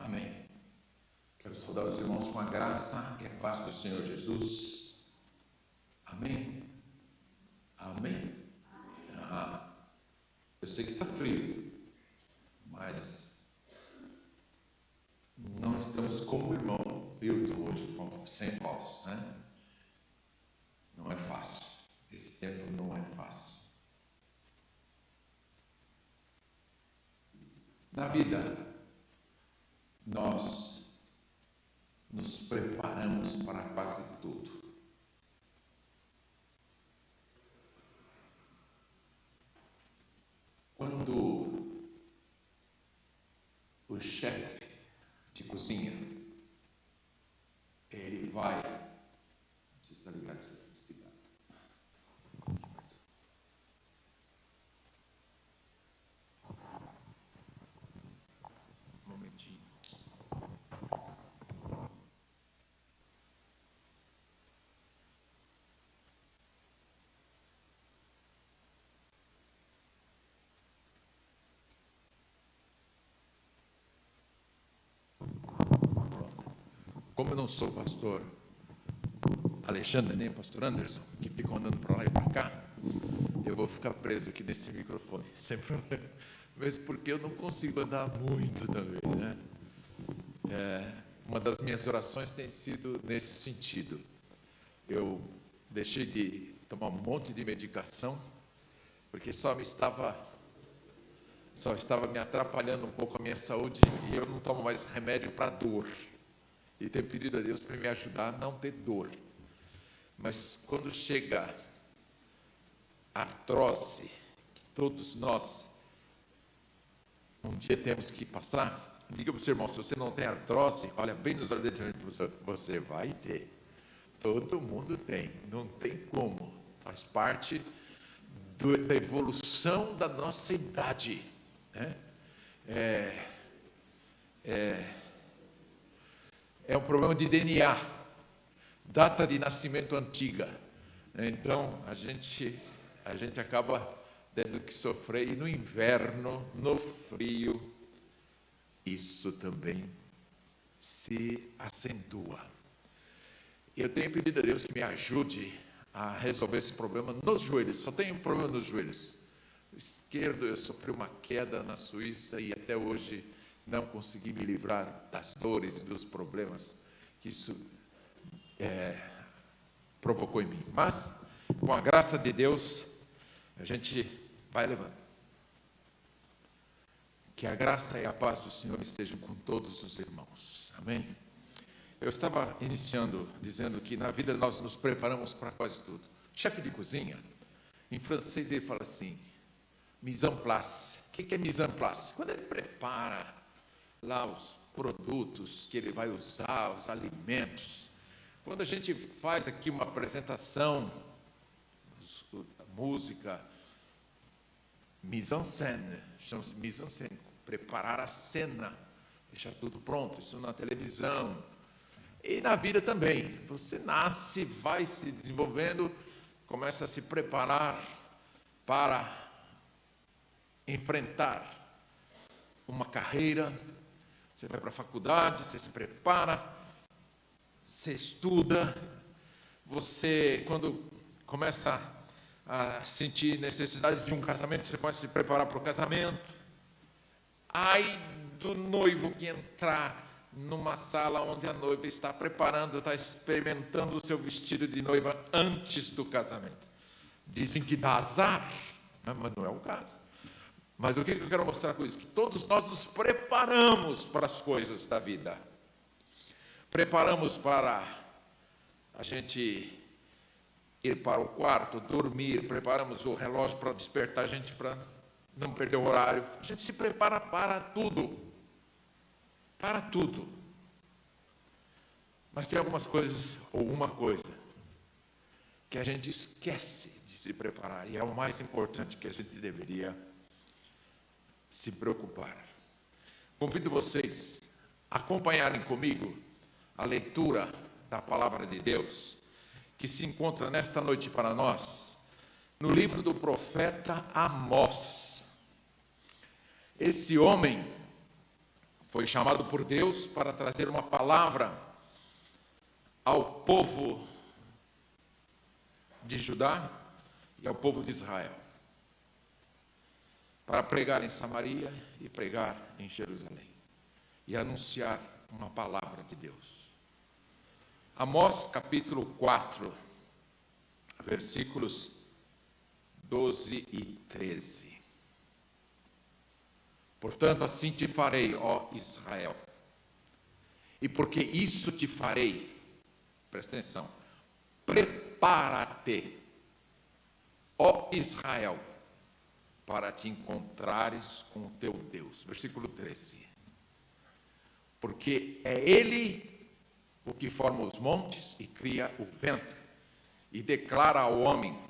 Amém. Quero saudar os irmãos com a graça e a paz do Senhor Jesus. Amém. Amém. Eu sei que está frio, mas não estamos como o irmão Hilton hoje, sem voz, né? Não é fácil. Esse tempo não é fácil. Na vida, nós nos preparamos para quase tudo. Quando o chefe de cozinha, ele vai... Você está ligado? Você está desligado. Um momentinho. Como eu não sou pastor Alexandre nem pastor Anderson, que ficam andando para lá e para cá, eu vou ficar preso aqui nesse microfone, sem problema. Mesmo porque eu não consigo andar muito também, né? Uma das minhas orações tem sido nesse sentido. Eu deixei de tomar um monte de medicação, porque só estava me atrapalhando um pouco a minha saúde, e eu não tomo mais remédio para dor. E tenho pedido a Deus para me ajudar a não ter dor. Mas quando chega a artrose, que todos nós um dia temos que passar, diga para o seu irmão, se você não tem artrose, olha bem nos olhos dele, você vai ter. Todo mundo tem, não tem como. Faz parte da evolução da nossa idade, né? É um problema de DNA, data de nascimento antiga. Então, a gente acaba tendo que sofrer, e no inverno, no frio, isso também se acentua. Eu tenho pedido a Deus que me ajude a resolver esse problema nos joelhos. Só tenho um problema nos joelhos. O esquerdo, eu sofri uma queda na Suíça e até hoje não consegui me livrar das dores e dos problemas que isso provocou em mim. Mas, com a graça de Deus, a gente vai levando. Que a graça e a paz do Senhor estejam com todos os irmãos. Amém? Eu estava iniciando dizendo que na vida nós nos preparamos para quase tudo. Chefe de cozinha, em francês ele fala assim, mise en place. O que é mise en place? Quando ele prepara lá os produtos que ele vai usar, os alimentos. Quando a gente faz aqui uma apresentação, a música, mise en scène, chama-se mise en scène, preparar a cena, deixar tudo pronto, isso na televisão. E na vida também, você nasce, vai se desenvolvendo, começa a se preparar para enfrentar uma carreira. Você vai para a faculdade, você se prepara, você estuda, você, quando começa a sentir necessidade de um casamento, você começa a se preparar para o casamento. Ai do noivo que entrar numa sala onde a noiva está preparando, está experimentando o seu vestido de noiva antes do casamento. Dizem que dá azar, mas não é o caso. Mas o que eu quero mostrar com isso? Que todos nós nos preparamos para as coisas da vida. Preparamos para a gente ir para o quarto, dormir, preparamos o relógio para despertar a gente para não perder o horário. A gente se prepara para tudo. Para tudo. Mas tem algumas coisas, ou uma coisa, que a gente esquece de se preparar, e é o mais importante que a gente deveria se preocupar. Convido vocês a acompanharem comigo a leitura da Palavra de Deus, que se encontra nesta noite para nós, no livro do profeta Amós. Esse homem foi chamado por Deus para trazer uma palavra ao povo de Judá e ao povo de Israel, para pregar em Samaria e pregar em Jerusalém, e anunciar uma palavra de Deus. Amós capítulo 4, versículos 12 e 13. Portanto, assim te farei, ó Israel, e porque isso te farei, presta atenção, prepara-te, ó Israel, para te encontrares com o teu Deus. Versículo 13. Porque é Ele o que forma os montes e cria o vento, e declara ao homem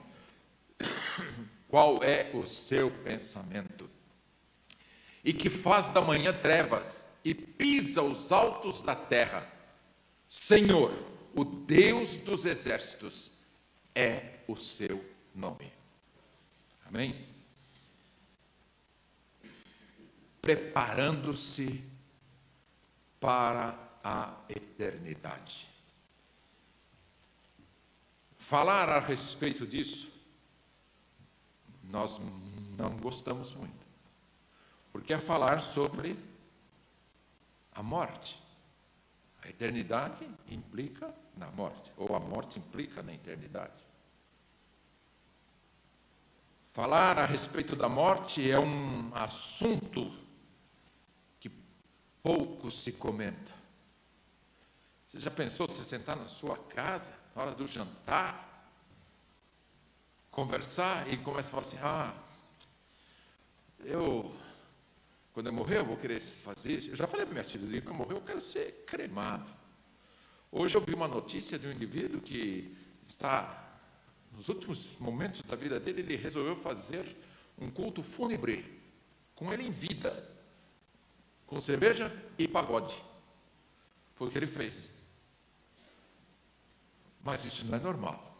qual é o seu pensamento, e que faz da manhã trevas e pisa os altos da terra. Senhor, o Deus dos exércitos, é o seu nome. Amém? Preparando-se para a eternidade. Falar a respeito disso, nós não gostamos muito, porque é falar sobre a morte. A eternidade implica na morte, ou a morte implica na eternidade. Falar a respeito da morte é um assunto que pouco se comenta. Você já pensou se sentar na sua casa, na hora do jantar, conversar e começa a falar assim, quando eu morrer, eu vou querer fazer isso. Eu já falei para minha filha, quando eu morrer, eu quero ser cremado. Hoje eu vi uma notícia de um indivíduo que está, nos últimos momentos da vida dele, ele resolveu fazer um culto fúnebre, com ele em vida, com cerveja e pagode. Foi o que ele fez. Mas isso não é normal.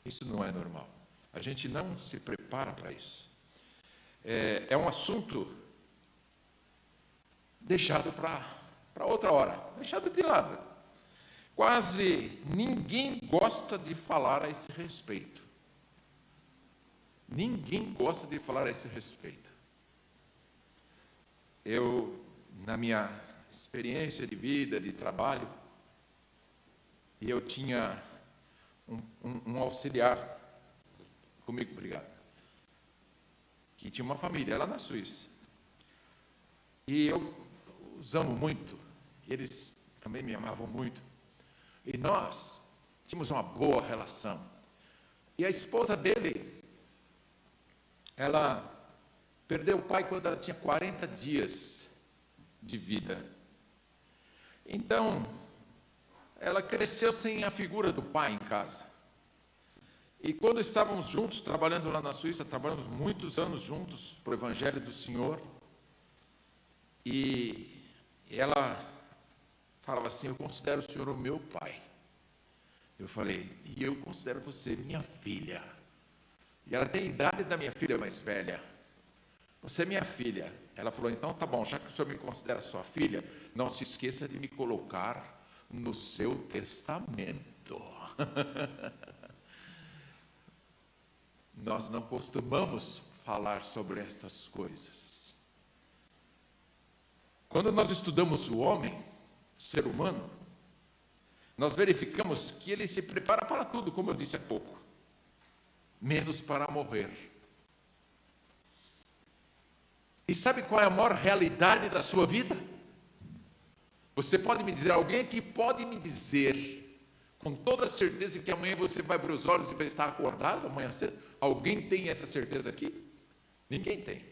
Isso não é normal. A gente não se prepara para isso. É um assunto deixado para outra hora, deixado de lado. Quase ninguém gosta de falar a esse respeito. Ninguém gosta de falar a esse respeito. Eu, na minha experiência de vida, de trabalho, eu tinha um auxiliar comigo, obrigado, que tinha uma família lá na Suíça. E eu os amo muito, eles também me amavam muito. E nós tínhamos uma boa relação. E a esposa dele, ela perdeu o pai quando ela tinha 40 dias de vida. Então, ela cresceu sem a figura do pai em casa. E quando estávamos juntos, trabalhando lá na Suíça, trabalhamos muitos anos juntos para o Evangelho do Senhor, e ela falava assim, eu considero o senhor o meu pai. Eu falei, e eu considero você minha filha. E ela tem a idade da minha filha mais velha. Você é minha filha. Ela falou, então tá bom, já que o senhor me considera sua filha, não se esqueça de me colocar no seu testamento. Nós não costumamos falar sobre estas coisas. Quando nós estudamos o homem, o ser humano, nós verificamos que ele se prepara para tudo, como eu disse há pouco, menos para morrer. E sabe qual é a maior realidade da sua vida? Você pode me dizer, alguém que pode me dizer, com toda certeza, que amanhã você vai abrir os olhos e vai estar acordado amanhã cedo? Alguém tem essa certeza aqui? Ninguém tem,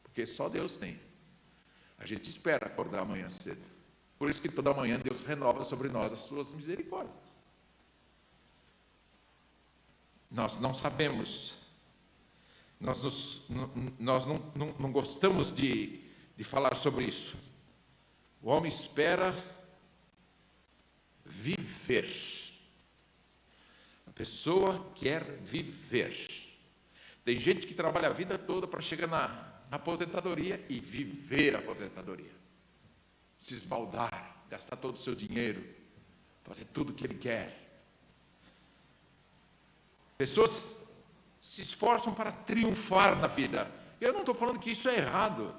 porque só Deus tem. A gente espera acordar amanhã cedo. Por isso que toda manhã Deus renova sobre nós as suas misericórdias. Nós não sabemos, nós não gostamos de falar sobre isso. O homem espera viver. A pessoa quer viver. Tem gente que trabalha a vida toda para chegar na aposentadoria e viver a aposentadoria. se esbaldar, gastar todo o seu dinheiro, fazer tudo o que ele quer. Pessoas se esforçam para triunfar na vida. Eu não estou falando que isso é errado.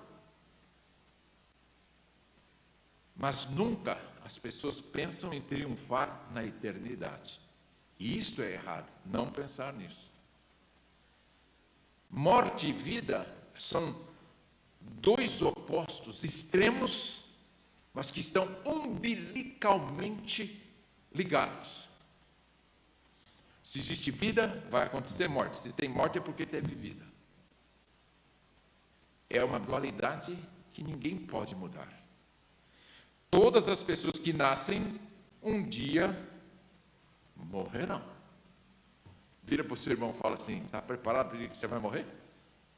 Mas nunca as pessoas pensam em triunfar na eternidade. E isto é errado, não pensar nisso. Morte e vida são dois opostos extremos, mas que estão umbilicalmente ligados. Se existe vida, vai acontecer morte. Se tem morte, é porque teve vida. É uma dualidade que ninguém pode mudar. Todas as pessoas que nascem, um dia morrerão. Vira para o seu irmão e fala assim: está preparado para o dia que você vai morrer?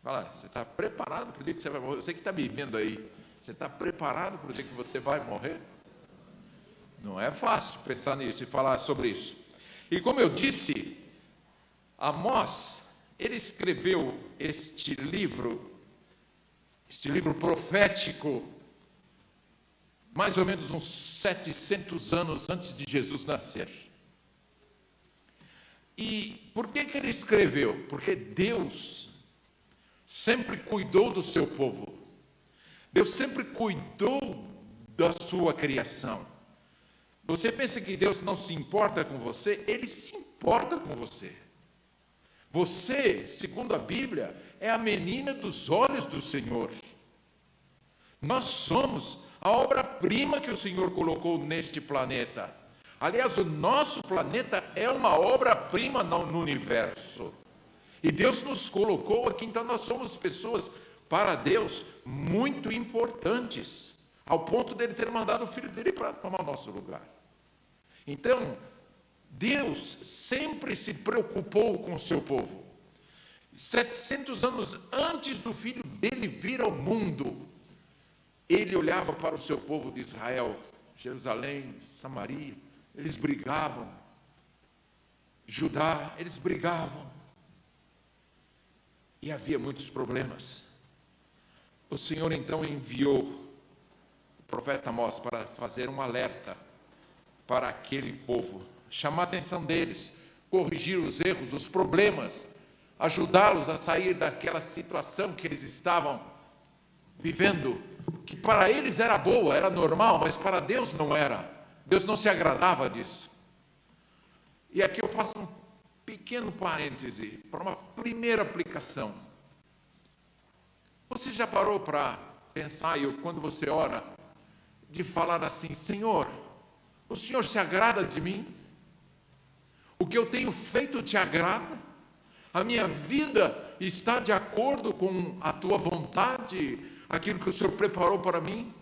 Fala, você está preparado para o dia que você vai morrer? Você que está me vendo aí, você está preparado para o dia que você vai morrer? Não é fácil pensar nisso e falar sobre isso. E como eu disse, Amós, ele escreveu este livro profético, mais ou menos uns 700 anos antes de Jesus nascer. E por que ele escreveu? Porque Deus sempre cuidou do seu povo. Deus sempre cuidou da sua criação. Você pensa que Deus não se importa com você? Ele se importa com você. Você, segundo a Bíblia, é a menina dos olhos do Senhor. Nós somos a obra-prima que o Senhor colocou neste planeta. Aliás, o nosso planeta é uma obra-prima no universo. E Deus nos colocou aqui, então nós somos pessoas, para Deus, muito importantes, ao ponto dele ter mandado o Filho dele para tomar o nosso lugar. Então, Deus sempre se preocupou com o seu povo. 700 anos antes do Filho dele vir ao mundo, ele olhava para o seu povo de Israel, Jerusalém, Samaria, eles brigavam. Judá, eles brigavam. E havia muitos problemas. O Senhor então enviou o profeta Amós para fazer um alerta para aquele povo, chamar a atenção deles, corrigir os erros, os problemas, ajudá-los a sair daquela situação que eles estavam vivendo, que para eles era boa, era normal, mas para Deus não era. Deus não se agradava disso. E aqui eu faço um pequeno parêntese para uma primeira aplicação. Você já parou para pensar, quando você ora, de falar assim: Senhor, o Senhor se agrada de mim? O que eu tenho feito te agrada? A minha vida está de acordo com a tua vontade, aquilo que o Senhor preparou para mim?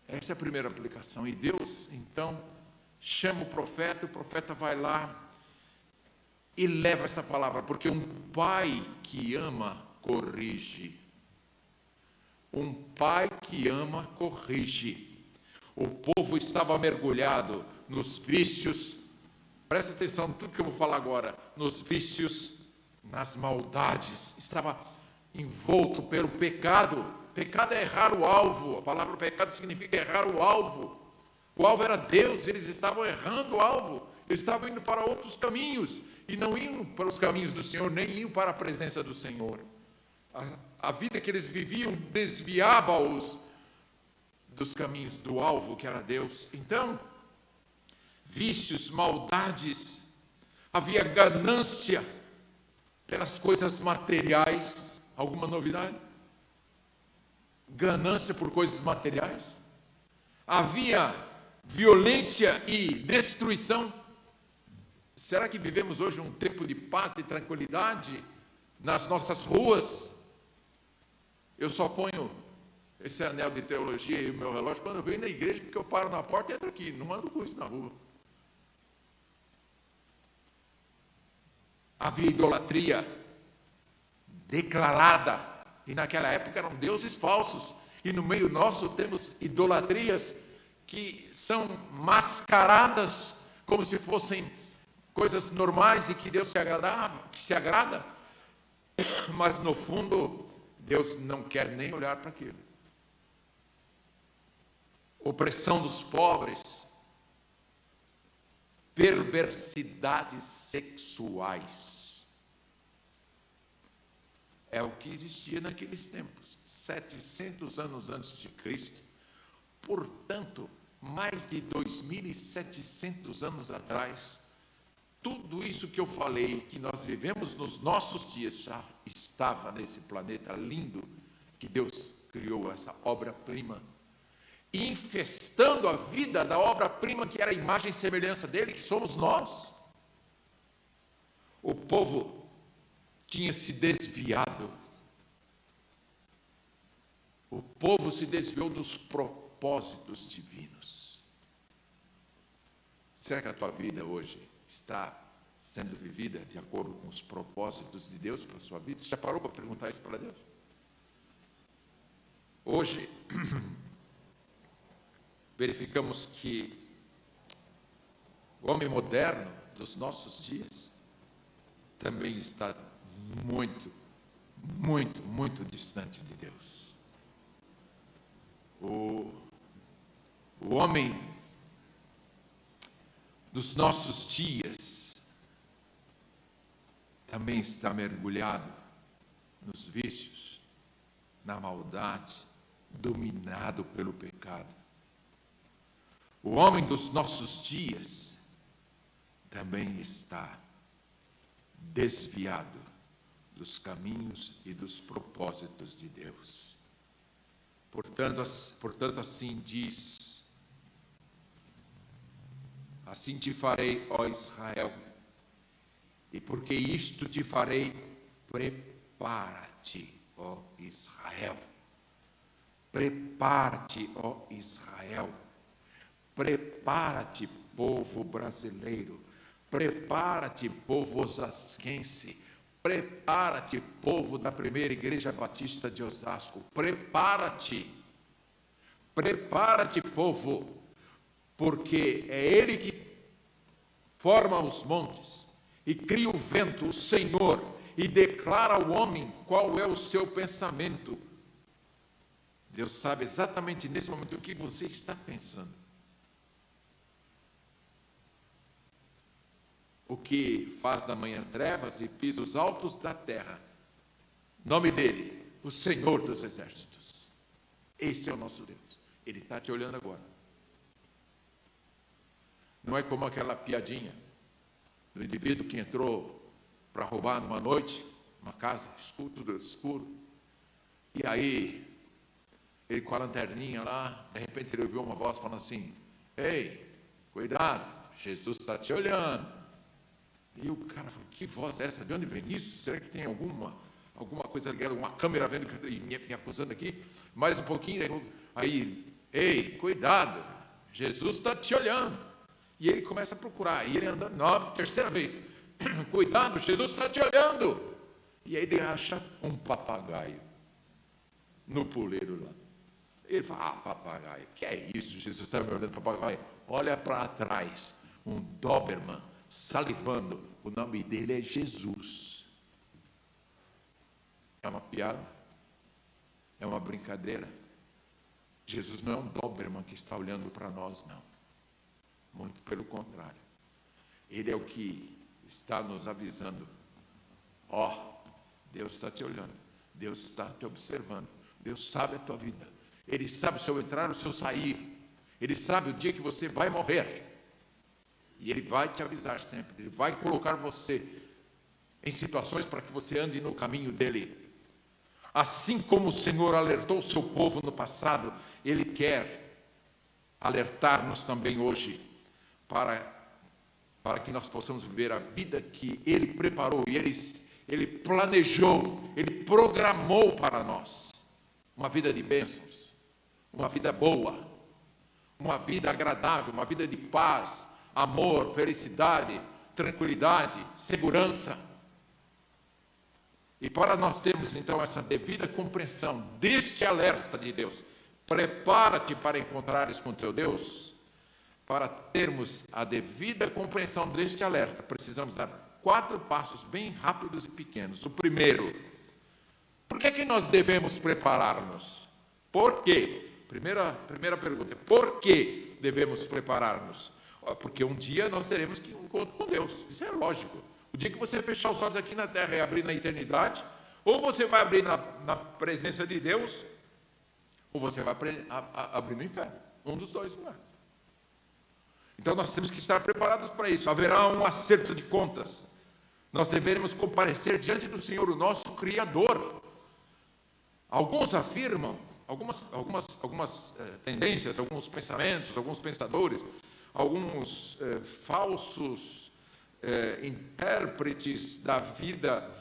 Essa é a primeira aplicação. E Deus, então, chama o profeta vai lá e leva essa palavra, porque um pai que ama, corrige. Um pai que ama, corrige. O povo estava mergulhado nos vícios, presta atenção em tudo que eu vou falar agora, nos vícios, nas maldades, estava envolto pelo pecado. Pecado é errar o alvo, a palavra pecado significa errar o alvo. O alvo era Deus, eles estavam errando o alvo, eles estavam indo para outros caminhos, e não iam para os caminhos do Senhor, nem iam para a presença do Senhor. A vida que eles viviam desviava-os dos caminhos do alvo, que era Deus. Então, vícios, maldades, havia ganância pelas coisas materiais. Alguma novidade? Ganância por coisas materiais. Havia violência e destruição. Será que vivemos hoje um tempo de paz e tranquilidade nas nossas ruas? Eu só ponho esse anel de teologia e o meu relógio quando eu venho na igreja, porque eu paro na porta e entro aqui, não ando com isso na rua. Havia idolatria declarada, e naquela época eram deuses falsos, e no meio nosso temos idolatrias que são mascaradas como se fossem coisas normais e que Deus se agrada, mas no fundo Deus não quer nem olhar para aquilo. opressão dos pobres, perversidades sexuais. É o que existia naqueles tempos, 700 anos antes de Cristo. Portanto, mais de 2.700 anos atrás, tudo isso que eu falei, que nós vivemos nos nossos dias, já estava nesse planeta lindo que Deus criou, essa obra-prima, infestando a vida da obra-prima que era a imagem e semelhança dele, que somos nós. O povo tinha se desviado. O povo se desviou dos propósitos divinos. Será que a tua vida hoje está sendo vivida de acordo com os propósitos de Deus para a sua vida? Você já parou para perguntar isso para Deus? Hoje, verificamos que o homem moderno dos nossos dias também está muito, muito, muito distante de Deus. O homem dos nossos dias também está mergulhado nos vícios, na maldade, dominado pelo pecado. O homem dos nossos dias também está desviado dos caminhos e dos propósitos de Deus. Portanto, assim diz: assim te farei, ó Israel, e porque isto te farei, prepara-te, ó Israel. Prepara-te, ó Israel. Prepara-te, povo brasileiro. Prepara-te, povo osasquense. Prepara-te, povo da primeira Igreja Batista de Osasco. Prepara-te. Prepara-te, povo, porque é Ele que forma os montes e cria o vento, o Senhor, e declara ao homem qual é o seu pensamento. Deus sabe exatamente nesse momento o que você está pensando. O que faz da manhã trevas e pisa os altos da terra. Nome dele, o Senhor dos Exércitos. Esse é o nosso Deus. Ele está te olhando agora. Não é como aquela piadinha do indivíduo que entrou para roubar numa noite, uma casa, tudo escuro, e aí ele com a lanterninha lá, de repente ele ouviu uma voz falando assim: ei, cuidado, Jesus está te olhando. E o cara falou: que voz é essa? De onde vem isso? Será que tem alguma coisa ligada, uma câmera vendo e me acusando aqui? Mais um pouquinho, aí, ei, cuidado, Jesus está te olhando. E ele começa a procurar, e ele anda, terceira vez: cuidado, Jesus está te olhando. E aí ele acha um papagaio no puleiro lá. Ele fala: papagaio, que é isso? Jesus está me olhando, papagaio. Olha para trás, um Doberman salivando, o nome dele é Jesus. É uma piada? É uma brincadeira? Jesus não é um Doberman que está olhando para nós, não. Muito pelo contrário. Ele é o que está nos avisando: Deus está te olhando, Deus está te observando, Deus sabe a tua vida, Ele sabe o seu entrar, o seu sair, Ele sabe o dia que você vai morrer, e Ele vai te avisar sempre, Ele vai colocar você em situações para que você ande no caminho dEle. Assim como o Senhor alertou o seu povo no passado, Ele quer alertar-nos também hoje, para que nós possamos viver a vida que Ele preparou, e Ele planejou, Ele programou para nós. Uma vida de bênçãos, uma vida boa, uma vida agradável, uma vida de paz, amor, felicidade, tranquilidade, segurança. E para nós termos então essa devida compreensão deste alerta de Deus: prepara-te para encontrares com teu Deus. Para termos a devida compreensão deste alerta, precisamos dar 4 passos bem rápidos e pequenos. O primeiro: por que nós devemos preparar-nos? Por quê? Primeira pergunta, por que devemos preparar-nos? Porque um dia nós teremos um encontro com Deus, isso é lógico. O dia que você fechar os olhos aqui na terra e abrir na eternidade, ou você vai abrir na presença de Deus, ou você vai abrir no inferno. Um dos dois não é. Então nós temos que estar preparados para isso. Haverá um acerto de contas. Nós deveremos comparecer diante do Senhor, o nosso Criador. Alguns afirmam, algumas tendências, alguns pensamentos, alguns pensadores, alguns falsos intérpretes da vida,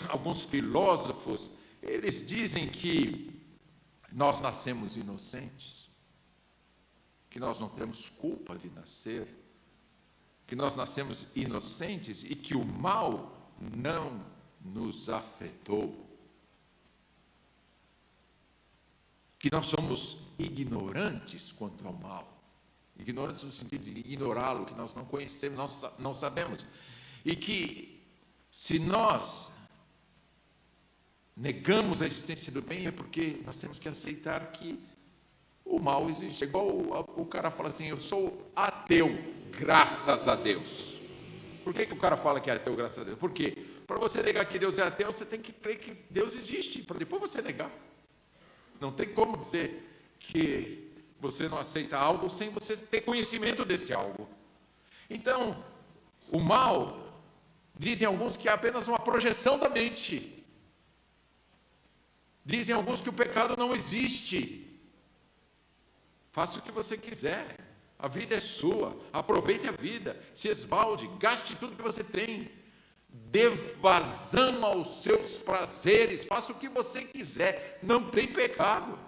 alguns filósofos, eles dizem que nós nascemos inocentes, que nós não temos culpa de nascer, que nós nascemos inocentes e que o mal não nos afetou, que nós somos ignorantes quanto ao mal, ignorantes no sentido de ignorá-lo, que nós não conhecemos, nós não sabemos, e que se nós negamos a existência do bem é porque nós temos que aceitar que o mal existe. É igual o cara fala assim, eu sou ateu, graças a Deus. Por que o cara fala que é ateu, graças a Deus? Por quê? Para você negar que Deus é ateu, você tem que crer que Deus existe, para depois você negar. Não tem como dizer que você não aceita algo sem você ter conhecimento desse algo. Então, o mal, dizem alguns que é apenas uma projeção da mente. Dizem alguns que o pecado não existe. Faça o que você quiser. A vida é sua. Aproveite a vida. Se esbalde. Gaste tudo que você tem. Dê vazão aos seus prazeres. Faça o que você quiser. Não tem pecado.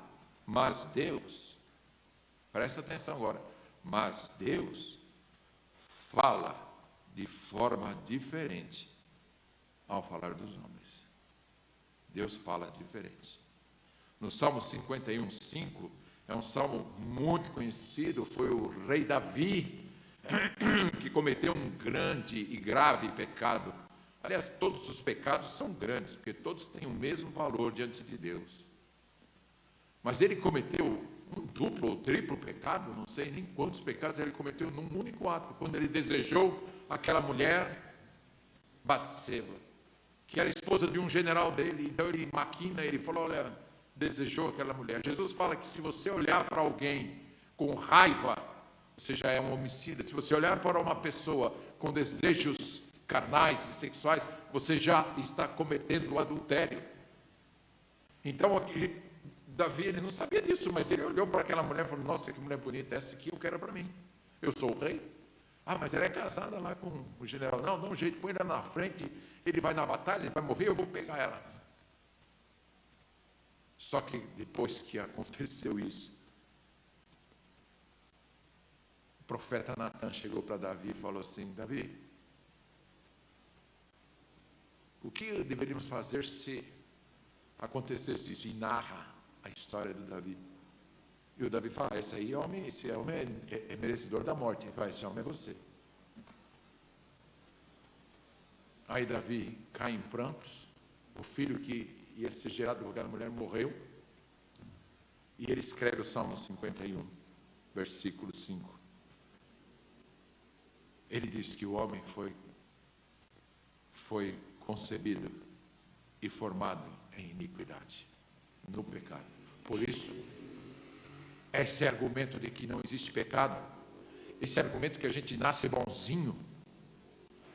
Mas Deus, presta atenção agora. Mas Deus fala de forma diferente ao falar dos homens. Deus fala diferente. No Salmo 51, 5, é um salmo muito conhecido, foi o rei Davi que cometeu um grande e grave pecado. Aliás, todos os pecados são grandes, porque todos têm o mesmo valor diante de Deus. Mas ele cometeu um duplo ou triplo pecado, não sei nem quantos pecados ele cometeu num único ato, quando ele desejou aquela mulher, Batseba, que era esposa de um general dele. Então ele maquina, ele falou, olha, desejou aquela mulher. Jesus fala que se você olhar para alguém com raiva, você já é um homicida. Se você olhar para uma pessoa com desejos carnais e sexuais, você já está cometendo o adultério. Então aqui, Davi, ele não sabia disso, mas ele olhou para aquela mulher e falou, nossa, que mulher bonita, essa aqui eu quero para mim. Eu sou o rei. Ah, mas ela é casada lá com o general. Não, dá um jeito, põe ela na frente, ele vai na batalha, ele vai morrer, eu vou pegar ela. Só que depois que aconteceu isso, o profeta Natan chegou para Davi e falou assim, Davi, o que deveríamos fazer se acontecesse isso? E narra a história do Davi. E o Davi fala, esse homem é merecedor da morte. Vai, esse homem é você. Aí Davi cai em prantos. O filho que ia ser gerado por aquela mulher morreu. E ele escreve o Salmo 51, versículo 5. Ele diz que o homem foi concebido e formado em iniquidade, no pecado. Por isso, esse argumento de que não existe pecado, esse argumento que a gente nasce bonzinho,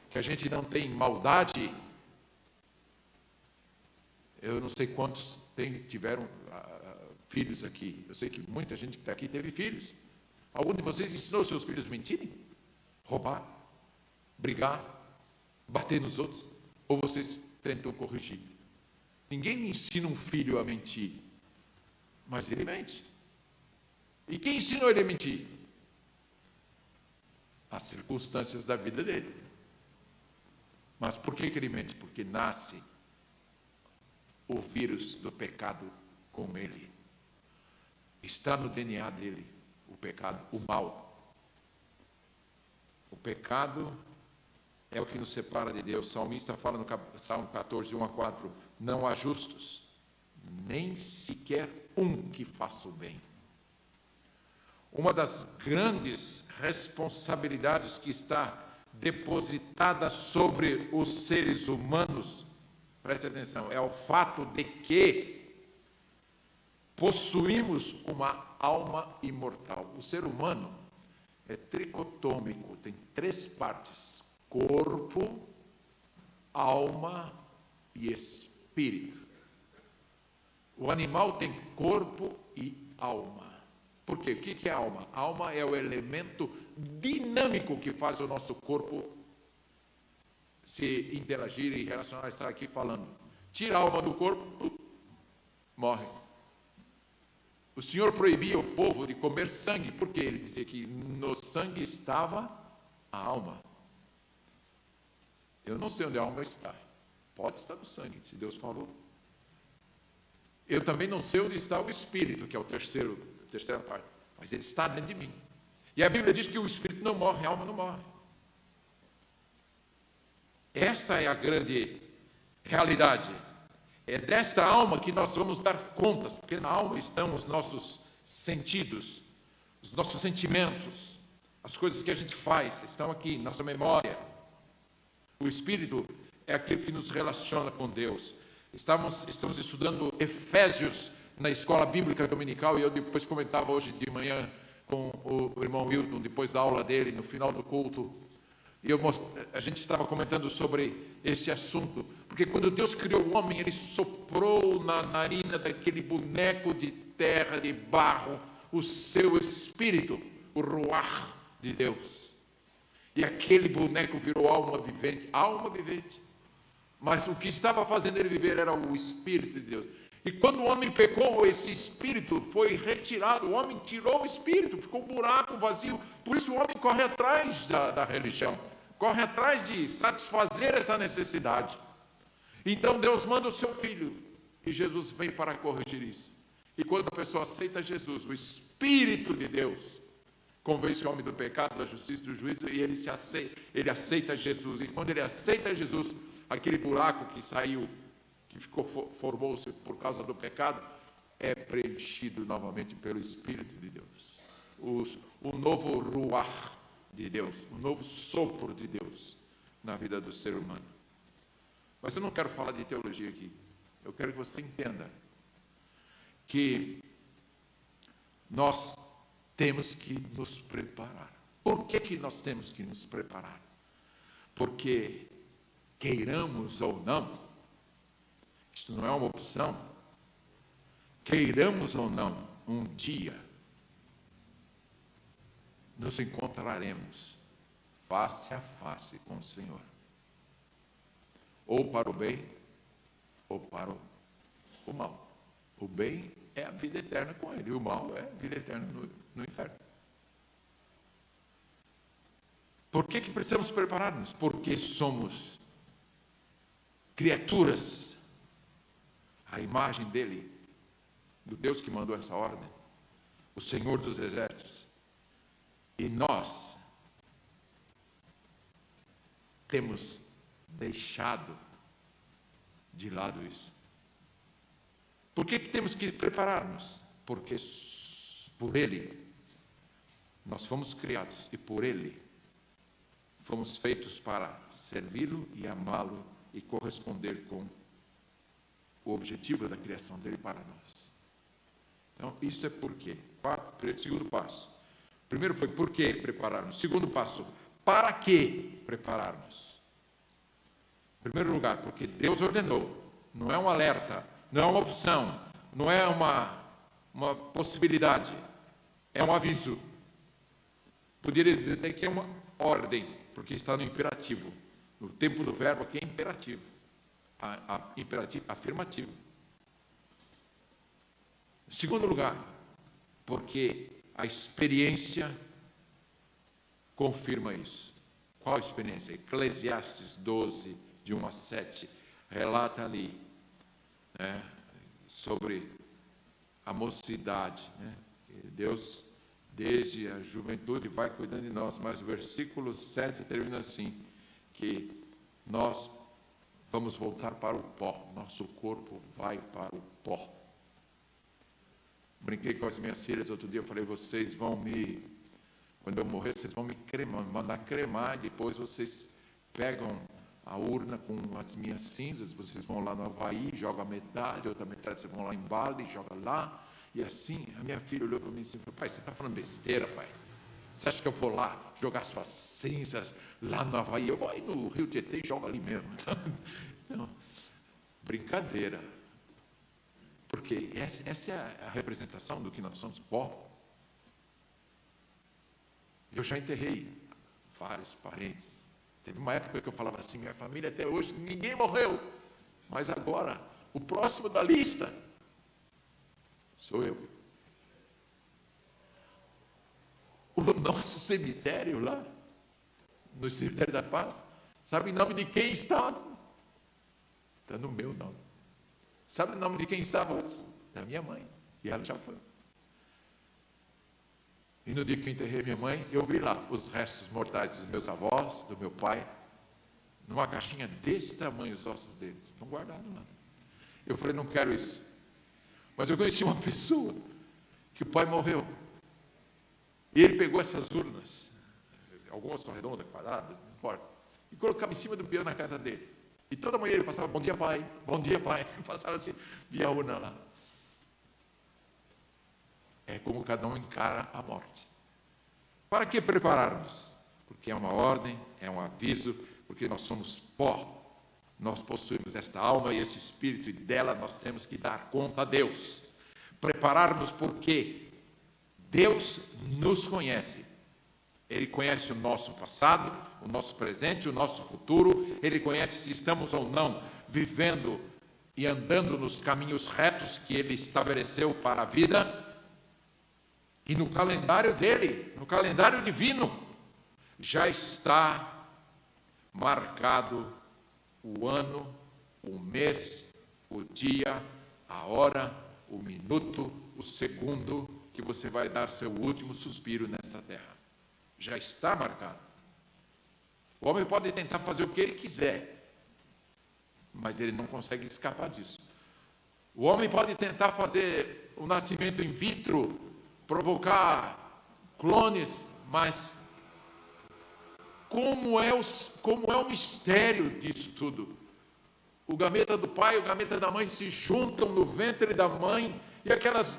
que a gente não tem maldade, eu não sei quantos tiveram filhos aqui, eu sei que muita gente que está aqui teve filhos. Algum de vocês ensinou seus filhos a mentirem? Roubar? Brigar? Bater nos outros? Ou vocês tentam corrigir? Ninguém ensina um filho a mentir, mas ele mente. E quem ensinou ele a mentir? As circunstâncias da vida dele. Mas por que ele mente? Porque nasce o vírus do pecado com ele. Está no DNA dele o pecado, o mal. O pecado é o que nos separa de Deus. O salmista fala no Salmo 14, 1 a 4, não há justos, nem sequer um que faça o bem. Uma das grandes responsabilidades que está depositada sobre os seres humanos, preste atenção, é o fato de que possuímos uma alma imortal. O ser humano é tricotômico, tem 3 partes: corpo, alma e espírito. O animal tem corpo e alma. Por quê? O que é alma? Alma é o elemento dinâmico que faz o nosso corpo se interagir e relacionar, estar aqui falando. Tira a alma do corpo, morre. O Senhor proibia o povo de comer sangue, porque ele dizia que no sangue estava a alma. Eu não sei onde a alma está. Pode estar no sangue, se Deus falou. Eu também não sei onde está o espírito, que é a terceira parte, mas ele está dentro de mim. E a Bíblia diz que o espírito não morre, a alma não morre. Esta é a grande realidade. É desta alma que nós vamos dar contas, porque na alma estão os nossos sentidos, os nossos sentimentos, as coisas que a gente faz, estão aqui, nossa memória. O espírito é aquele que nos relaciona com Deus. Estamos estudando Efésios na escola bíblica dominical, e eu depois comentava hoje de manhã com o irmão Wilton, depois da aula dele, no final do culto, e a gente estava comentando sobre esse assunto, porque quando Deus criou o homem, Ele soprou na narina daquele boneco de terra, de barro, o seu espírito, o ruach de Deus, e aquele boneco virou alma vivente, mas o que estava fazendo ele viver era o Espírito de Deus. E quando o homem pecou, esse Espírito foi retirado, o homem tirou o Espírito, ficou um buraco vazio. Por isso o homem corre atrás da religião, corre atrás de satisfazer essa necessidade. Então Deus manda o seu Filho, e Jesus vem para corrigir isso. E quando a pessoa aceita Jesus, o Espírito de Deus convence o homem do pecado, da justiça e do juízo, e ele aceita Jesus. E quando ele aceita Jesus, aquele buraco que saiu, que formou-se por causa do pecado, é preenchido novamente pelo Espírito de Deus. O novo ruach de Deus, o novo sopro de Deus na vida do ser humano. Mas eu não quero falar de teologia aqui. Eu quero que você entenda que nós temos que nos preparar. Por que nós temos que nos preparar? Porque, queiramos ou não, isto não é uma opção, queiramos ou não, um dia nos encontraremos face a face com o Senhor, ou para o bem, ou para o mal. O bem é a vida eterna com Ele, e o mal é a vida eterna no inferno. Por que precisamos preparar-nos? Porque somos criaturas à imagem dele, do Deus que mandou essa ordem, o Senhor dos exércitos. E nós temos deixado de lado isso. Por que temos que preparar-nos? Porque por Ele nós fomos criados, e por Ele fomos feitos para servi-lo e amá-lo e corresponder com o objetivo da criação dele para nós. Então, isso é por quê. Segundo passo. Primeiro foi por que preparar-nos. Segundo passo, para que preparar-nos? Em primeiro lugar, porque Deus ordenou. Não é um alerta, não é uma opção, não é uma possibilidade, é um aviso. Poderia dizer até que é uma ordem, porque está no imperativo. No tempo do verbo aqui é imperativo. Imperativo afirmativo. Em segundo lugar, porque a experiência confirma isso. Qual a experiência? Eclesiastes 12, de 1 a 7, relata ali, né, sobre a mocidade, né? Deus, desde a juventude, vai cuidando de nós, mas o versículo 7 termina assim, que nós vamos voltar para o pó, nosso corpo vai para o pó. Brinquei com as minhas filhas outro dia, eu falei, quando eu morrer, vocês vão me mandar cremar, e depois vocês pegam a urna com as minhas cinzas, vocês vão lá no Havaí, jogam a medalha, outra metade vocês vão lá em Bali, jogam lá, e assim, a minha filha olhou para mim e disse, pai, você está falando besteira, pai? Você acha que eu vou lá jogar suas cinzas lá no Havaí? Eu vou aí no Rio Tietê e jogo ali mesmo. Então, brincadeira. Porque essa é a representação do que nós somos, pó. Eu já enterrei vários parentes. Teve uma época que eu falava assim, minha família até hoje, ninguém morreu. Mas agora, o próximo da lista sou eu. O nosso cemitério lá, no cemitério da paz, sabe em nome de quem está? Está no meu nome. Sabe o nome de quem estava antes? Da minha mãe. E ela já foi. E no dia que eu enterrei minha mãe, eu vi lá os restos mortais dos meus avós, do meu pai, numa caixinha desse tamanho, os ossos deles. Estão guardados lá. Eu falei, não quero isso. Mas eu conheci uma pessoa que o pai morreu. E ele pegou essas urnas, algumas são redondas, quadradas, não importa, e colocava em cima do piano na casa dele. E toda manhã ele passava, bom dia, pai, bom dia, pai. Passava assim, via a urna lá. É como cada um encara a morte. Para que prepararmos? Porque é uma ordem, é um aviso, porque nós somos pó. Nós possuímos esta alma e esse espírito, e dela nós temos que dar conta a Deus. Preparar-nos porque Deus nos conhece. Ele conhece o nosso passado, o nosso presente, o nosso futuro. Ele conhece se estamos ou não vivendo e andando nos caminhos retos que Ele estabeleceu para a vida. E no calendário dele, no calendário divino, já está marcado o ano, o mês, o dia, a hora, o minuto, o segundo que você vai dar seu último suspiro nesta terra. Já está marcado. O homem pode tentar fazer o que ele quiser, mas ele não consegue escapar disso. O homem pode tentar fazer o nascimento in vitro, provocar clones, mas como é o mistério disso tudo? O gameta do pai e o gameta da mãe se juntam no ventre da mãe, e aqueles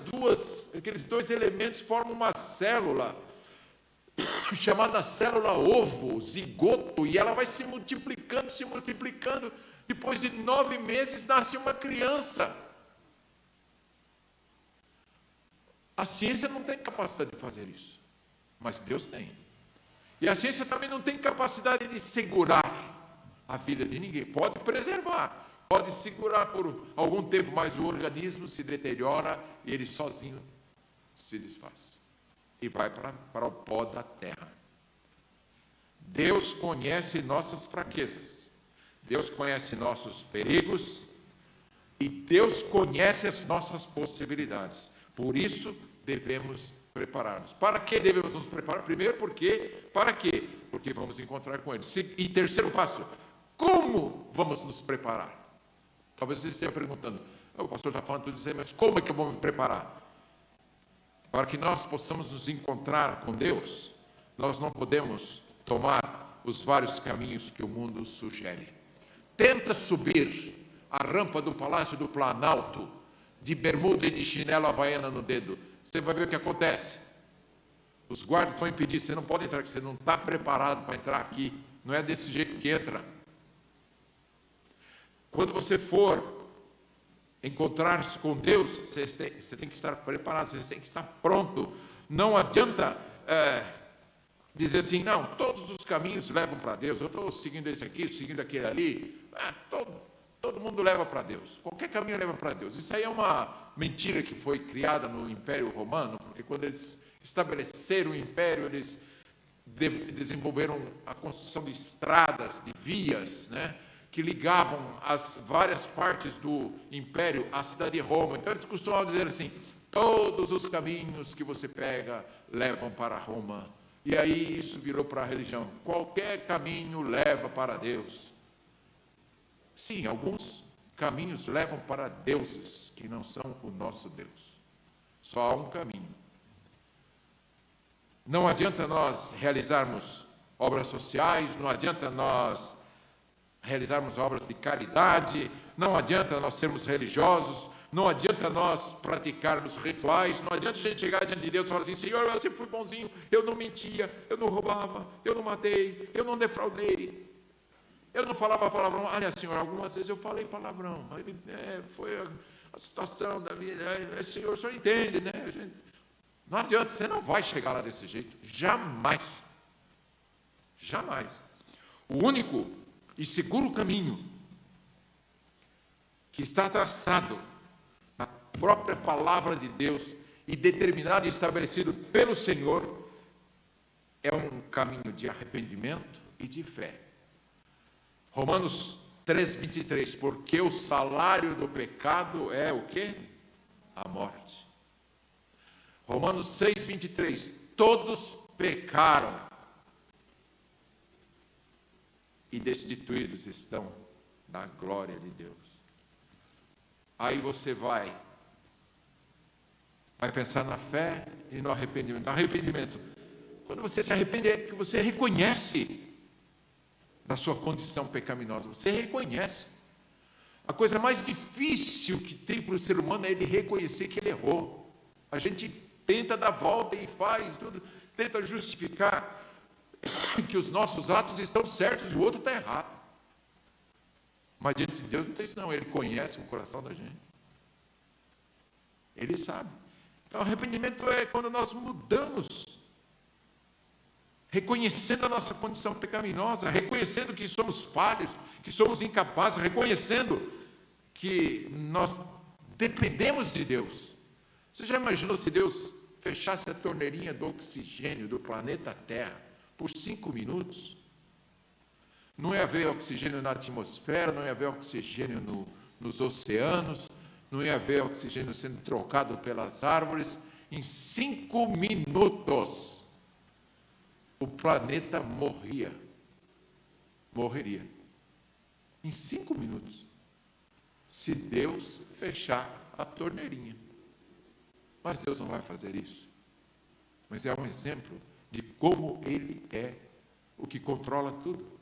dois elementos formam uma célula, chamada célula ovo, zigoto, e ela vai se multiplicando, depois de 9 meses nasce uma criança. A ciência não tem capacidade de fazer isso, mas Deus tem. E a ciência também não tem capacidade de segurar a vida de ninguém. Pode preservar, pode segurar por algum tempo, mas o organismo se deteriora e ele sozinho se desfaz. E vai para o pó da terra. Deus conhece nossas fraquezas. Deus conhece nossos perigos. E Deus conhece as nossas possibilidades. Por isso, devemos preparar-nos. Para que devemos nos preparar? Primeiro, para quê? Porque vamos encontrar com Ele. E terceiro passo, como vamos nos preparar? Talvez você esteja perguntando, o pastor está falando tudo isso, mas como é que eu vou me preparar? Para que nós possamos nos encontrar com Deus, nós não podemos tomar os vários caminhos que o mundo sugere. Tenta subir a rampa do Palácio do Planalto, de bermuda e de chinelo havaiana no dedo. Você vai ver o que acontece. Os guardas vão impedir, você não pode entrar aqui, você não está preparado para entrar aqui. Não é desse jeito que entra. Quando você for encontrar-se com Deus, você tem que estar preparado, você tem que estar pronto. Não adianta dizer assim, não, todos os caminhos levam para Deus, eu estou seguindo esse aqui, seguindo aquele ali, todo mundo leva para Deus, qualquer caminho leva para Deus. Isso aí é uma mentira que foi criada no Império Romano, porque quando eles estabeleceram o Império, eles desenvolveram a construção de estradas, de vias, né, que ligavam as várias partes do Império à cidade de Roma. Então eles costumavam dizer assim, todos os caminhos que você pega levam para Roma. E aí isso virou para a religião, qualquer caminho leva para Deus. Sim, alguns caminhos levam para deuses que não são o nosso Deus. Só há um caminho. Não adianta nós realizarmos obras sociais, não adianta nós realizarmos obras de caridade, não adianta nós sermos religiosos, não adianta nós praticarmos rituais, não adianta a gente chegar diante de Deus e falar assim: Senhor, eu sempre fui bonzinho, eu não mentia, eu não roubava, eu não matei, eu não defraudei, eu não falava palavrão. Aliás, Senhor, algumas vezes eu falei palavrão, mas foi a situação da vida, Senhor, o Senhor entende, né? Não adianta, você não vai chegar lá desse jeito, jamais, jamais. O único e seguro caminho que está traçado na própria palavra de Deus e determinado e estabelecido pelo Senhor é um caminho de arrependimento e de fé. Romanos 3:23, porque o salário do pecado é o quê? A morte. Romanos 6:23, todos pecaram e destituídos estão da glória de Deus. Aí você vai pensar na fé e no arrependimento. Arrependimento, quando você se arrepende, é que você reconhece da sua condição pecaminosa, você reconhece. A coisa mais difícil que tem para o ser humano é ele reconhecer que ele errou. A gente tenta dar volta e faz tudo, tenta justificar que os nossos atos estão certos e o outro está errado. Mas diante de Deus não tem isso não, Ele conhece o coração da gente. Ele sabe. Então, arrependimento é quando nós mudamos, reconhecendo a nossa condição pecaminosa, reconhecendo que somos falhos, que somos incapazes, reconhecendo que nós dependemos de Deus. Você já imaginou se Deus fechasse a torneirinha do oxigênio do planeta Terra por 5 minutos? Não ia haver oxigênio na atmosfera, não ia haver oxigênio nos oceanos, não ia haver oxigênio sendo trocado pelas árvores. Em 5 minutos, o planeta morreria. Em 5 minutos, se Deus fechar a torneirinha. Mas Deus não vai fazer isso. Mas é um exemplo de como Ele é o que controla tudo.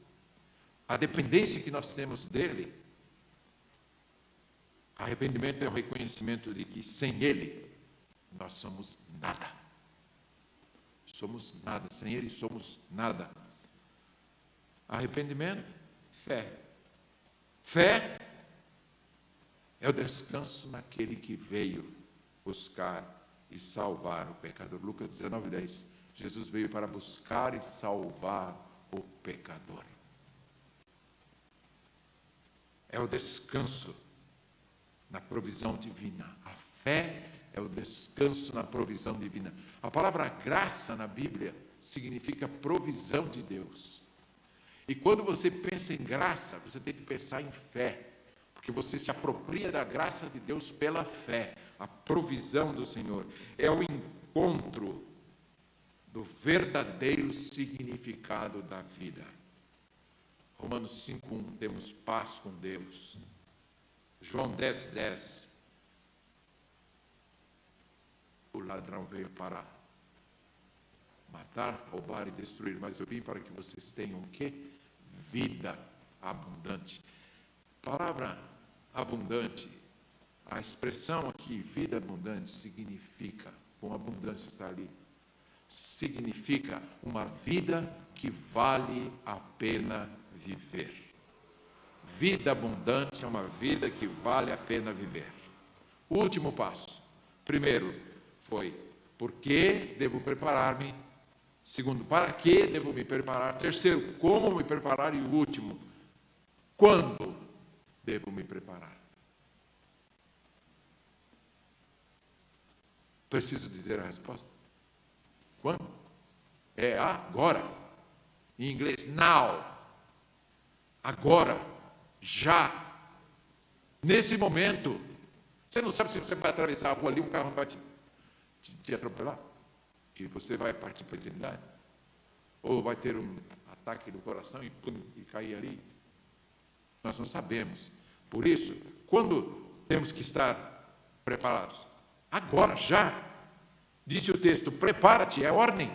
A dependência que nós temos dEle, arrependimento é o reconhecimento de que sem Ele, nós somos nada. Somos nada, sem Ele somos nada. Arrependimento, fé. Fé é o descanso naquele que veio buscar e salvar o pecador. Lucas 19:10. Jesus veio para buscar e salvar o pecador. É o descanso na provisão divina. A fé é o descanso na provisão divina. A palavra graça na Bíblia significa provisão de Deus. E quando você pensa em graça, você tem que pensar em fé, porque você se apropria da graça de Deus pela fé. A provisão do Senhor é o encontro do verdadeiro significado da vida. Romanos 5:1, temos paz com Deus. João 10:10, o ladrão veio para matar, roubar e destruir, mas eu vim para que vocês tenham o quê? Vida abundante. Palavra abundante, a expressão aqui, vida abundante, significa, com abundância está ali, significa uma vida que vale a pena viver. Vida abundante é uma vida que vale a pena viver. O último passo. Primeiro foi, por que devo preparar-me? Segundo, para que devo me preparar? Terceiro, como me preparar? E o último, quando devo me preparar? Preciso dizer a resposta? Quando? É agora. Em inglês, now. Agora. Já. Nesse momento. Você não sabe se você vai atravessar a rua ali, um carro vai te atropelar. E você vai partir para a eternidade. Ou vai ter um ataque do coração e cair ali. Nós não sabemos. Por isso, quando temos que estar preparados? Agora, já. Disse o texto, prepara-te, é ordem.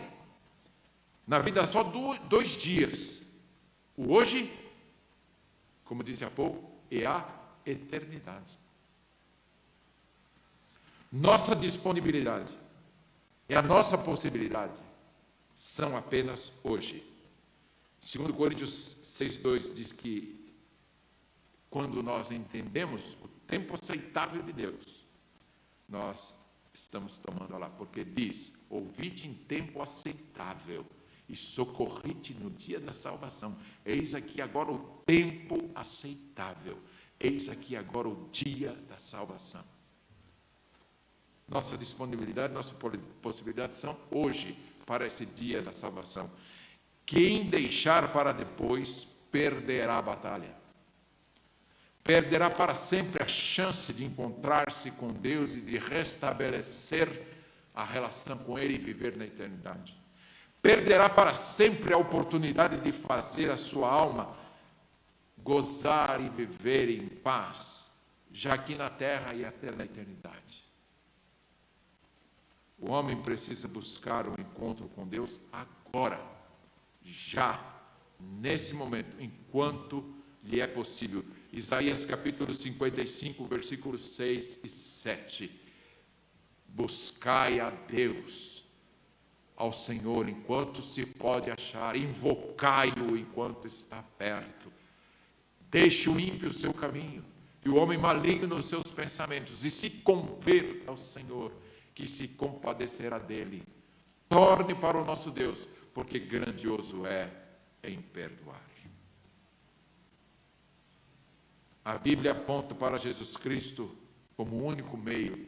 Na vida há só 2 dias. O hoje, como disse há pouco, e a eternidade. Nossa disponibilidade e a nossa possibilidade são apenas hoje. 2 Coríntios 6,2 diz que quando nós entendemos o tempo aceitável de Deus, nós estamos tomando lá, porque diz, ouvi-te em tempo aceitável e socorri-te no dia da salvação. Eis aqui agora o tempo aceitável. Eis aqui agora o dia da salvação. Nossa disponibilidade, nossa possibilidade são hoje, para esse dia da salvação. Quem deixar para depois, perderá a batalha. Perderá para sempre a chance de encontrar-se com Deus e de restabelecer a relação com Ele e viver na eternidade. Perderá para sempre a oportunidade de fazer a sua alma gozar e viver em paz, já aqui na terra e até na eternidade. O homem precisa buscar um encontro com Deus agora, já, nesse momento, enquanto lhe é possível. Isaías capítulo 55, versículos 6 e 7. Buscai a Deus, ao Senhor, enquanto se pode achar, invocai-o enquanto está perto. Deixe o ímpio o seu caminho, e o homem maligno os seus pensamentos, e se converta ao Senhor, que se compadecerá dele. Torne para o nosso Deus, porque grandioso é em perdoar. A Bíblia aponta para Jesus Cristo como o único meio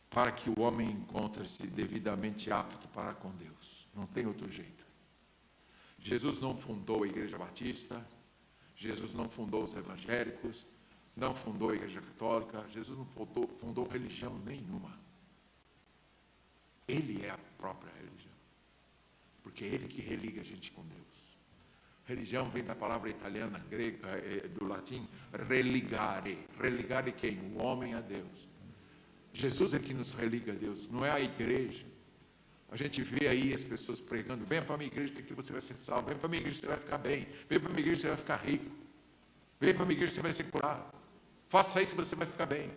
para que o homem encontre-se devidamente apto para com Deus. Não tem outro jeito. Jesus não fundou a Igreja Batista, Jesus não fundou os evangélicos, não fundou a Igreja Católica, Jesus não fundou religião nenhuma. Ele é a própria religião, porque é Ele que religa a gente com Deus. Religião vem da palavra italiana, grega, do latim, religare. Religare quem? O homem a Deus. Jesus é que nos religa a Deus, não é a igreja. A gente vê aí as pessoas pregando, venha para a minha igreja que aqui você vai ser salvo, venha para a minha igreja que você vai ficar bem, venha para a minha igreja que você vai ficar rico, venha para a minha igreja que você vai ser curado, faça isso que você vai ficar bem,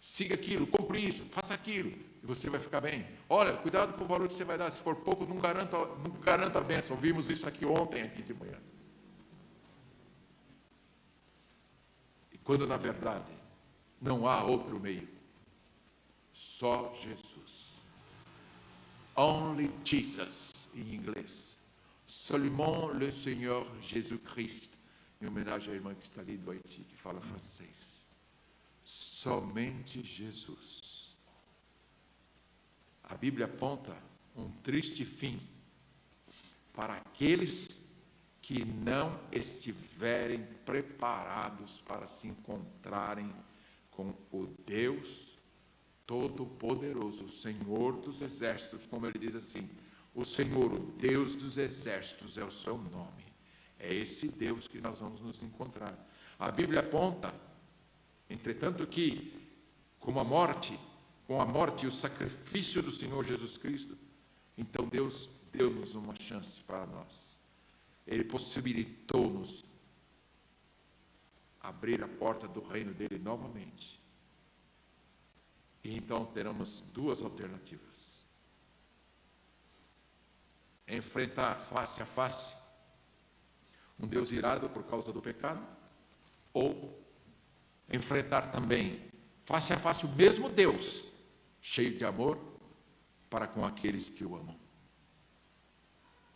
siga aquilo, compre isso, faça aquilo, e você vai ficar bem. Olha, cuidado com o valor que você vai dar, se for pouco, não garanta a bênção. Vimos isso aqui ontem, aqui de manhã. E quando na verdade não há outro meio, só Jesus. Only Jesus, em inglês. Seulement le Seigneur Jésus-Christ, em homenagem à irmã que está ali do Haiti, que fala francês. Somente Jesus. A Bíblia aponta um triste fim para aqueles que não estiverem preparados para se encontrarem com o Deus Todo-Poderoso, o Senhor dos Exércitos, como ele diz assim, o Senhor, o Deus dos Exércitos é o seu nome. É esse Deus que nós vamos nos encontrar. A Bíblia aponta, entretanto, que com a morte e o sacrifício do Senhor Jesus Cristo, então Deus deu-nos uma chance para nós. Ele possibilitou-nos abrir a porta do reino dele novamente. E então teremos 2 alternativas. Enfrentar face a face um Deus irado por causa do pecado, ou enfrentar também face a face o mesmo Deus, cheio de amor para com aqueles que o amam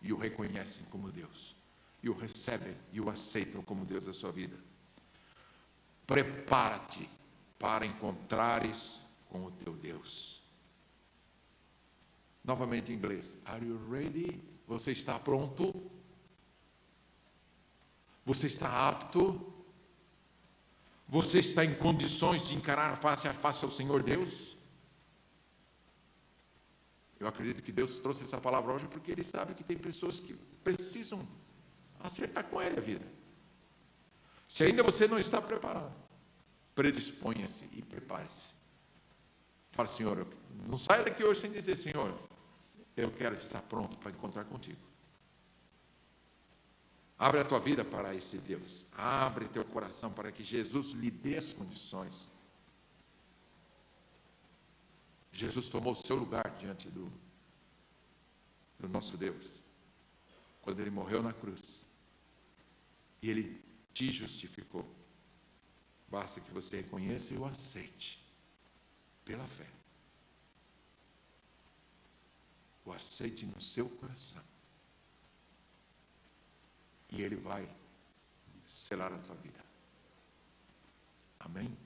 e o reconhecem como Deus, e o recebem e o aceitam como Deus da sua vida. Prepara-te para encontrares com o teu Deus. Novamente em inglês. Are you ready? Você está pronto? Você está apto? Você está em condições de encarar face a face ao Senhor Deus? Eu acredito que Deus trouxe essa palavra hoje porque Ele sabe que tem pessoas que precisam acertar com Ele a vida. Se ainda você não está preparado, predisponha-se e prepare-se. Fala, Senhor, não saia daqui hoje sem dizer, Senhor, eu quero estar pronto para encontrar contigo. Abre a tua vida para esse Deus. Abre teu coração para que Jesus lhe dê as condições. Jesus tomou o seu lugar diante do nosso Deus, quando Ele morreu na cruz. E Ele te justificou. Basta que você reconheça e o aceite pela fé. O aceite no seu coração. E Ele vai selar a tua vida. Amém?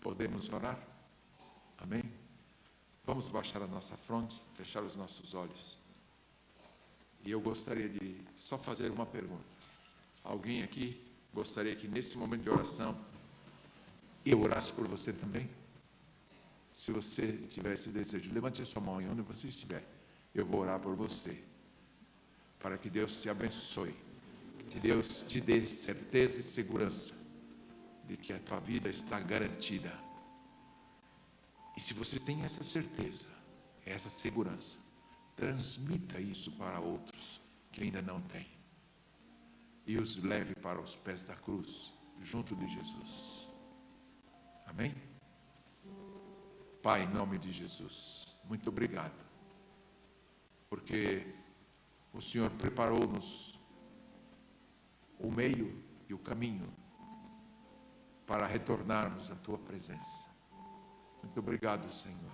Podemos orar? Amém? Vamos baixar a nossa fronte, fechar os nossos olhos. E eu gostaria de só fazer uma pergunta. Alguém aqui gostaria que nesse momento de oração eu orasse por você também? Se você tiver esse desejo, levante a sua mão e onde você estiver, eu vou orar por você, para que Deus te abençoe, que Deus te dê certeza e segurança de que a tua vida está garantida. E se você tem essa certeza, essa segurança, transmita isso para outros que ainda não têm. E os leve para os pés da cruz, junto de Jesus. Amém? Pai, em nome de Jesus, muito obrigado, porque o Senhor preparou-nos o meio e o caminho para retornarmos à Tua presença. Muito obrigado, Senhor,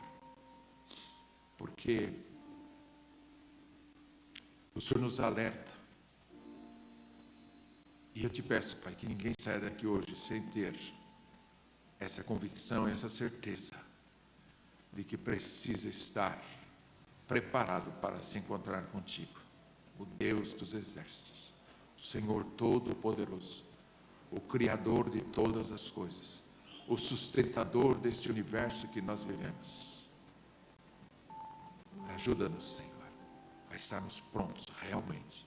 porque o Senhor nos alerta. E eu te peço, Pai, que ninguém saia daqui hoje sem ter essa convicção, essa certeza de que precisa estar preparado para se encontrar contigo, o Deus dos exércitos, o Senhor Todo-Poderoso, o Criador de todas as coisas, o sustentador deste universo que nós vivemos. Ajuda-nos, Senhor, a estarmos prontos realmente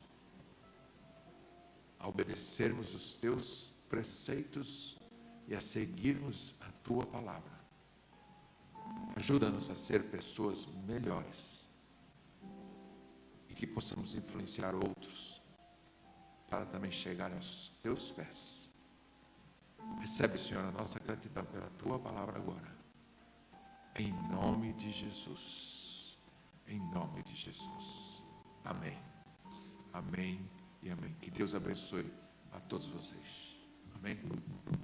a obedecermos os teus preceitos e a seguirmos a tua palavra. Ajuda-nos a ser pessoas melhores e que possamos influenciar outros para também chegar aos teus pés. Recebe, Senhor, a nossa gratidão pela tua palavra agora. Em nome de Jesus. Em nome de Jesus. Amém. Amém e amém. Que Deus abençoe a todos vocês. Amém.